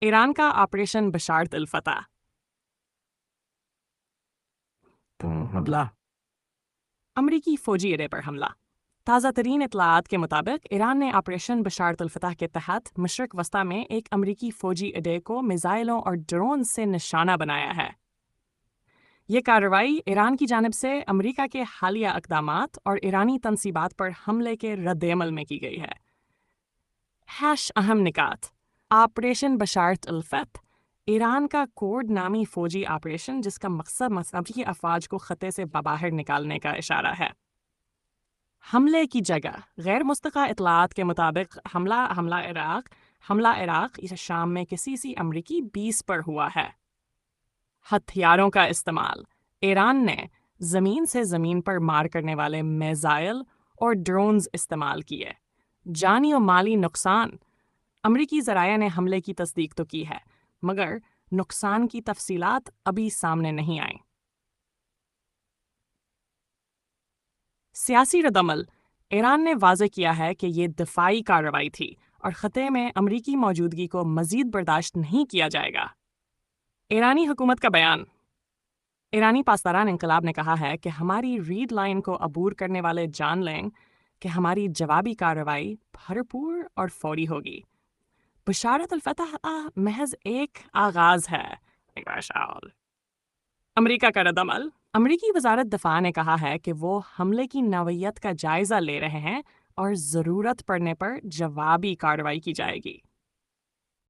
ایران کا آپریشن بشارت الفتح۔ حملہ۔ امریکی فوجی اڈے پر حملہ۔ تازہ ترین اطلاعات کے مطابق ایران نے آپریشن بشارت الفتح کے تحت مشرق وسطی میں ایک امریکی فوجی اڈے کو میزائلوں اور ڈرون سے نشانہ بنایا ہے۔ یہ کارروائی ایران کی جانب سے امریکہ کے حالیہ اقدامات اور ایرانی تنصیبات پر حملے کے رد عمل میں کی گئی ہے۔ اہم نکات: آپریشن بشارت الفتح ایران کا کوڈ نامی فوجی آپریشن جس کا مقصد امریکی افواج کو خطے سے باہر نکالنے کا اشارہ ہے۔ حملے کی جگہ: غیر مستقل اطلاعات کے مطابق حملہ عراق شام میں کسی امریکی بیس پر ہوا ہے۔ ہتھیاروں کا استعمال: ایران نے زمین سے زمین پر مار کرنے والے میزائل اور ڈرونز استعمال کیے۔ جانی و مالی نقصان: امریکی ذرائع نے حملے کی تصدیق تو کی ہے مگر نقصان کی تفصیلات ابھی سامنے نہیں آئیں۔ سیاسی ردعمل: ایران نے واضح کیا ہے کہ یہ دفاعی کارروائی تھی اور خطے میں امریکی موجودگی کو مزید برداشت نہیں کیا جائے گا۔ ایرانی حکومت کا بیان: ایرانی پاسداران انقلاب نے کہا ہے کہ ہماری ریڈ لائن کو عبور کرنے والے جان لیں کہ ہماری جوابی کارروائی بھرپور اور فوری ہوگی۔ بشارت الفتح محض ایک آغاز ہے۔ امریکہ کا رد عمل: امریکی وزارت دفاع نے کہا ہے کہ وہ حملے کی نوعیت کا جائزہ لے رہے ہیں اور ضرورت پڑنے پر جوابی کارروائی کی جائے گی۔